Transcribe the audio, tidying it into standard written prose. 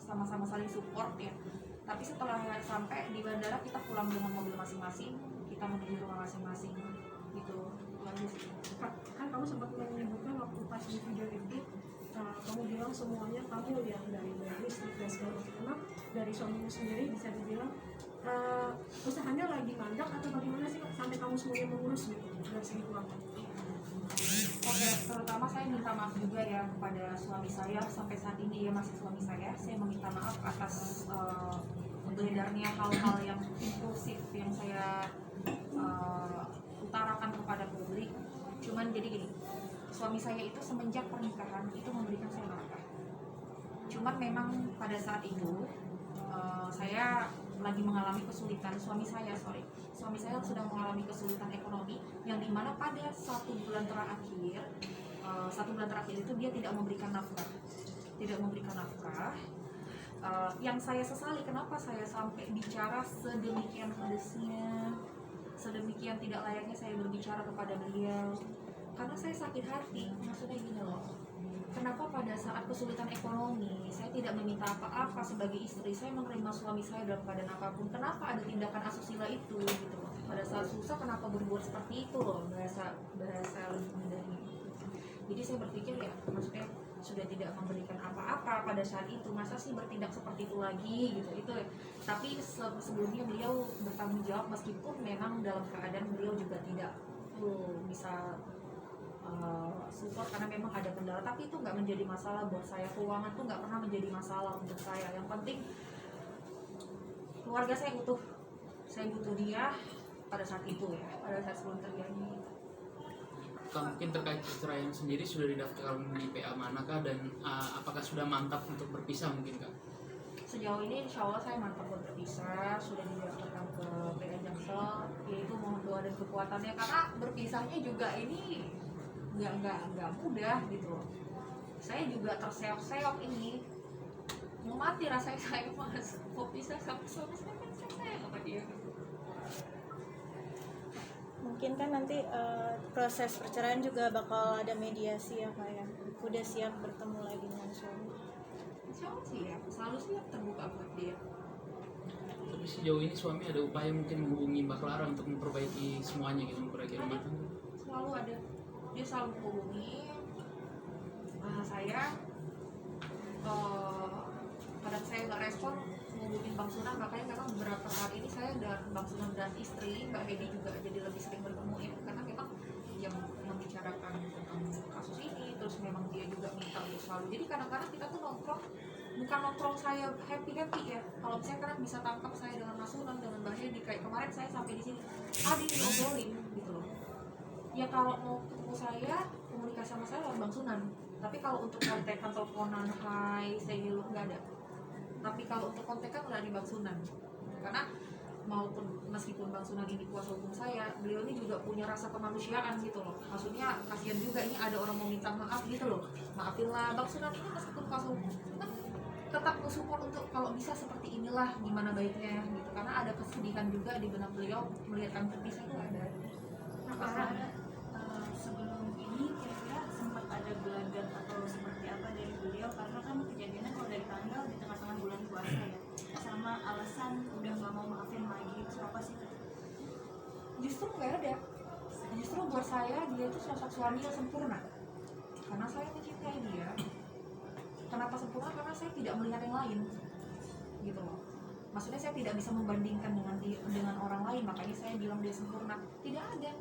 sama-sama saling support ya. Tapi setelah sampai di bandara kita pulang dengan mobil masing-masing, kita menuju rumah masing-masing gitu. Itu aja sih. Kan kamu sempat menyebutkan waktu pas di video itu kamu bilang semuanya kamu yang dari listrik dan segala macam. Emang dari suamimu sendiri bisa dibilang usahanya lagi mandek atau bagaimana sih sampai kamu semuanya mengurus gitu dari segi keuangan? Oke, terutama saya minta maaf juga ya kepada suami saya, sampai saat ini dia masih suami saya. Saya meminta maaf atas beredarnya hal-hal yang impulsif yang saya utarakan kepada publik. Cuman jadi gini, suami saya itu semenjak pernikahan itu memberikan saya nafkah. Cuman memang pada saat itu saya lagi mengalami kesulitan. Suami saya sedang mengalami kesulitan ekonomi yang dimana pada satu bulan terakhir itu dia tidak memberikan nafkah. Yang saya sesali kenapa saya sampai bicara sedemikian pedesnya, sedemikian tidak layaknya saya berbicara kepada beliau, karena saya sakit hati. Maksudnya gini loh, kenapa pada saat kesulitan ekonomi saya tidak meminta apa-apa sebagai istri, saya menerima suami saya dalam keadaan apapun. Kenapa ada tindakan asusila itu gitu loh. Pada saat susah kenapa berbuat seperti itu loh, bahasa lebih mudah gitu. Jadi saya berpikir ya, maksudnya sudah tidak memberikan apa-apa pada saat itu, masa sih bertindak seperti itu lagi gitu. Itu tapi sebelumnya beliau bertanggung jawab, meskipun memang dalam keadaan beliau juga tidak bisa support karena memang ada kendala, tapi itu nggak menjadi masalah buat saya. Keuangan tuh nggak pernah menjadi masalah untuk saya. Yang penting keluarga saya butuh dia pada saat itu ya, pada saat sebelum terjadi. Mungkin terkait perceraian sendiri sudah didaftarkan di PA manakah, dan apakah sudah mantap untuk berpisah mungkin Kak? Sejauh ini insya Allah saya mantap buat berpisah, sudah didaftarkan ke PA Jaksel, yaitu mohon doa dan kekuatannya, karena berpisahnya juga ini nggak mudah gitu loh. Saya juga terseok-seok ini, mau mati rasanya saya mas, mau pisah sama suami saya kan saya sama dia. Mungkin kan nanti proses perceraian juga bakal ada mediasi ya Kak ya. Udah siap bertemu lagi dengan suami? Insya Allah sih ya, selalu siap terbuka buat dia. Tapi sejauh ini suami ada upaya mungkin menghubungi Mbak Clara untuk memperbaiki semuanya gitu, memperbaiki rumah tangga? Selalu ada, dia selalu menghubungi saya. Pada saya nggak respon menghubungin Bang Sunan, makanya memang beberapa hari ini saya dan Bang Sunan dan istri Mbak Hedi juga jadi lebih sering bertemu ya, karena memang yang membicarakan tentang kasus ini, terus memang dia juga minta untuk selalu. Jadi kadang-kadang kita tuh nongkrong, bukan nongkrong saya happy ya. Kalau misalnya kadang bisa tangkap saya dengan Mas Sunan, dengan Mbak Hedi, kayak kemarin saya sampai di sini, diobrolin gitu loh. Ya kalau mau ketemu saya, komunikasi sama saya lewat Bang Sunan. Tapi kalau untuk kontekan, teleponan, hai, say hello, nggak ada. Tapi kalau untuk kontekan udah di Bang Sunan. Karena meskipun Bang Sunan ini kuasa hukum saya, beliau ini juga punya rasa kemanusiaan gitu loh. Maksudnya kasihan juga ini ada orang mau minta maaf gitu loh. Maafinlah Bang Sunan ini meskipun kuasa hukum, tetap support untuk kalau bisa seperti inilah gimana baiknya gitu. Karena ada kesedihan juga di benak beliau melihat kami terpisah itu ada. Sebelum ini kira-kira sempat ada gelagat atau seperti apa dari beliau, karena kan kejadiannya kalau dari tanggal di tengah-tengah bulan puasa ya, sama alasan udah nggak mau maafin lagi, itu apa sih? Justru nggak ada. Justru buat saya dia itu sosok suami yang sempurna, karena saya mencintai dia. Kenapa sempurna? Karena saya tidak melihat yang lain gitu loh. Maksudnya saya tidak bisa membandingkan dengan orang lain, makanya saya bilang dia sempurna. Tidak ada.